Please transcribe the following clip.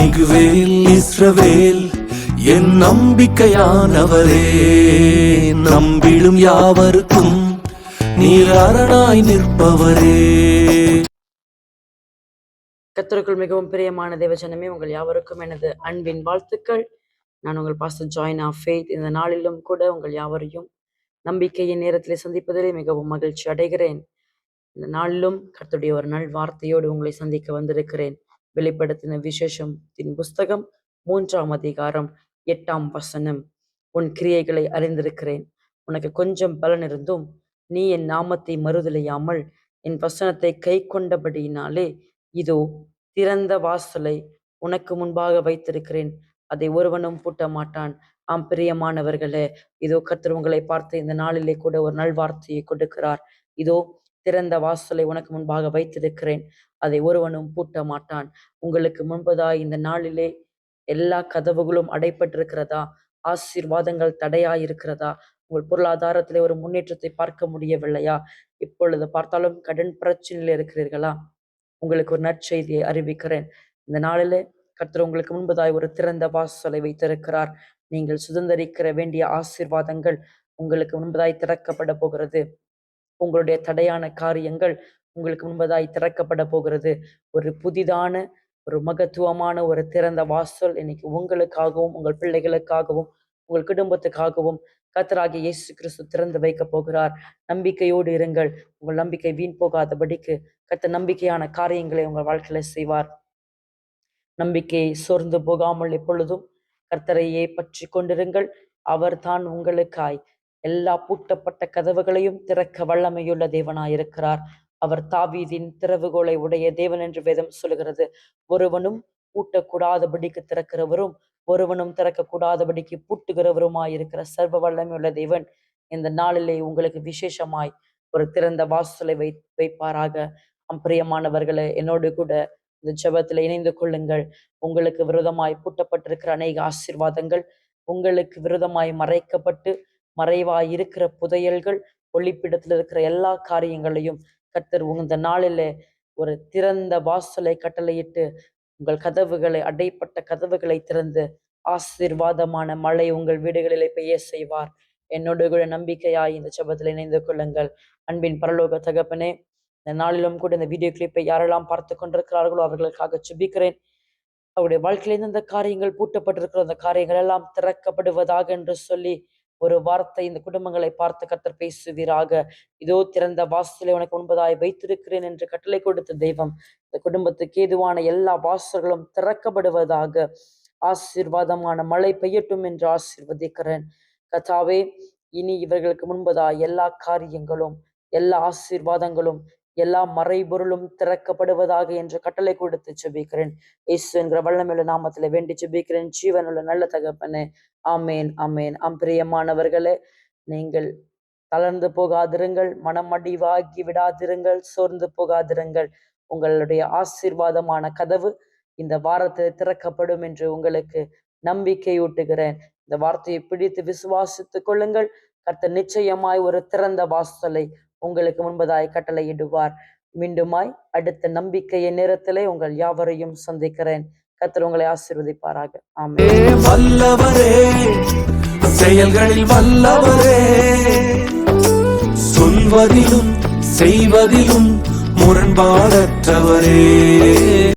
மிகுவேல் இஸ்ரவேல் என் நம்பிக்கையானவரே, நம்பிடும் யாவருக்கும் நீர் அரணாய் நிற்பவரே. கர்த்தருக்குள் மிகவும் பிரியமான தேவஜனமே, உங்கள் யாவருக்கும் எனது அன்பின் வாழ்த்துக்கள். நான் உங்கள் பாஸ்டர் ஜாயின் ஆஃப் ஃபெய்த். இந்த நாளிலும் கூட உங்கள் யாவரையும் நம்பிக்கையின் நேரத்தில் சந்திப்பதிலே மிகவும் மகிழ்ச்சி அடைகிறேன். இந்த நாளிலும் கர்த்தருடைய ஒரு நல் வார்த்தையோடு உங்களை சந்திக்க வந்திருக்கிறேன். வெளிப்படுத்தின விசேஷத்தின் புஸ்தகம் 3ஆம் அதிகாரம் 8ஆம் வசனம். உன் கிரியைகளை அறிந்திருக்கிறேன். உனக்கு கொஞ்சம் பலன் இருந்தும் நீ என் நாமத்தை மறுதலியாமல் என் வசனத்தை கை கொண்டபடியினாலே இதோ திறந்த வாசலை உனக்கு முன்பாக வைத்திருக்கிறேன், அதை ஒருவனும் பூட்ட மாட்டான். ஆம் பிரியமானவர்களே, இதோ கர்த்தர் உங்களை பார்த்து இந்த நாளிலே கூட ஒரு நல்வார்த்தையை கொடுக்கிறார். இதோ திறந்த வாசலை உனக்கு முன்பாக வைத்திருக்கிறேன், அதை ஒருவனும் பூட்ட மாட்டான். உங்களுக்கு முன்பதாய் இந்த நாளிலே எல்லா கதவுகளும் அடைப்பட்டிருக்கிறதா? ஆசீர்வாதங்கள் தடையாயிருக்கிறதா? உங்கள் பொருளாதாரத்திலே ஒரு முன்னேற்றத்தை பார்க்க முடியவில்லையா? இப்பொழுது பார்த்தாலும் கடன் பிரச்சனையில் இருக்கிறீர்களா? உங்களுக்கு ஒரு நற்செய்தியை அறிவிக்கிறேன். இந்த நாளிலே கர்த்தர் உங்களுக்கு முன்பதாய் ஒரு திறந்த வாசலை வைத்திருக்கிறார். நீங்கள் சுதந்திரிக்கிற வேண்டிய ஆசீர்வாதங்கள் உங்களுக்கு முன்பதாய் திறக்கப்பட போகிறது. உங்களுடைய தடையான காரியங்கள் உங்களுக்கு முன்பதாய் திறக்கப்பட போகிறது. ஒரு புதிதான ஒரு மகத்துவமான ஒரு திறந்த வாசல் இன்னைக்கு உங்களுக்காகவும் உங்கள் பிள்ளைகளுக்காகவும் உங்கள் குடும்பத்துக்காகவும் கர்த்தராகிய இயேசு கிறிஸ்து திறந்து வைக்க போகிறார். நம்பிக்கையோடு இருங்கள். உங்கள் நம்பிக்கை வீண் போகாதபடிக்கு கர்த்தர் நம்பிக்கையான காரியங்களை உங்கள் வாழ்க்கையில செய்வார். நம்பிக்கையை சோர்ந்து போகாமல் எப்பொழுதும் கர்த்தரையே பற்றி கொண்டிருங்கள். அவர் தான் உங்களுக்காய் எல்லா பூட்டப்பட்ட கதவுகளையும் திறக்க வல்லமையுள்ள தேவனாயிருக்கிறார். அவர் தாவீதின் திறவுகோலை உடைய தேவன் என்று வேதம் சொல்கிறது. ஒருவனும் பூட்டக்கூடாதபடிக்கு திறக்கிறவரும் ஒருவனும் திறக்கக்கூடாதபடிக்கு பூட்டுகிறவருமாயிருக்கிற சர்வ வல்லமையுள்ள தேவன் இந்த நாளிலே உங்களுக்கு விசேஷமாய் ஒரு திறந்த வாசலை வைப்பாராக. பிரியமானவர்களே, என்னோடு கூட இந்த ஜெபத்தில் இணைந்து கொள்ளுங்கள். உங்களுக்கு விரோதமாய் பூட்டப்பட்டிருக்கிற அநேக ஆசீர்வாதங்கள், உங்களுக்கு விரோதமாய் மறைக்கப்பட்டு மறைவாய் இருக்கிற புதையல்கள், ஒளிப்பிடத்தில் இருக்கிற எல்லா காரியங்களையும் கர்த்தர் இந்த நாளிலே ஒரு திறந்த வாசலை கட்டளையிட்டு உங்கள் கதவுகளை, அடைப்பட்ட கதவுகளை திறந்து ஆசீர்வாதமான மழை உங்கள் வீடுகளிலே பெய்ய செய்வார். என்னோடு கூட நம்பிக்கையாய் இந்த ஜெபத்தில் இணைந்து கொள்ளுங்கள். அன்பின் பரலோக தகப்பனே, இந்த நாளிலும் கூட இந்த வீடியோ கிளிப்பை யாரெல்லாம் பார்த்து கொண்டிருக்கிறார்களோ அவர்களுக்காக ஜெபிக்கிறேன். அவருடைய வாழ்க்கையிலிருந்து அந்த காரியங்கள் பூட்டப்பட்டிருக்கிற அந்த காரியங்கள் எல்லாம் திறக்கப்படுவதாக என்று சொல்லி ஒரு வார்த்தை இந்த குடும்பங்களை பார்த்து கர்த்தர் பேசுவீராக. இதோ திறந்த வாசலை உனக்கு முன்பதாய் வைத்திருக்கிறேன் என்று கட்டளை கொடுத்த தெய்வம் இந்த குடும்பத்துக்கு ஏதுவான எல்லா வாசல்களும் திறக்கப்படுவதாக. ஆசீர்வாதமான மழை பெய்யட்டும் என்று ஆசீர்வதிக்கிறேன். கர்த்தாவே, இனி இவர்களுக்கு முன்பதாய் எல்லா காரியங்களும், எல்லா ஆசீர்வாதங்களும், எல்லா மறைபொருளும் திறக்கப்படுவதாக என்று கட்டளை கொடுத்து ஜெபிக்கிறேன். இயேசு என்கிற வல்லமையுள்ள நாமத்திலே வேண்டி ஜெபிக்கிறேன் ஜீவனுள்ள நல்ல தகப்பனே. ஆமேன், ஆமேன். பிரியமானவர்களே, நீங்கள் தளர்ந்து போகாதிருங்கள், மனமடிவாகி விடாதிருங்கள், சோர்ந்து போகாதிருங்கள். உங்களுடைய ஆசீர்வாதமான கதவு இந்த வாரத்தில் திறக்கப்படும் என்று உங்களுக்கு நம்பிக்கையூட்டுகிறேன். இந்த வார்த்தையை பிடித்து விசுவாசித்துக் கொள்ளுங்கள். கர்த்தர் நிச்சயமாய் ஒரு திறந்த வாசலை உங்களுக்கு முன்பதாய் கட்டளையிடுவார். மீண்டுமாய் அடுத்த நம்பிக்கையின் நேரத்திலே உங்கள் யாவரையும் சந்திக்கிறேன். கர்த்தர் உங்களை ஆசீர்வதிப்பாராக. ஆமென். வல்லவரே, செயல்களில் வல்லவரே, சொல்வதிலும் செய்வதிலும் முரண்பாடற்றவரே.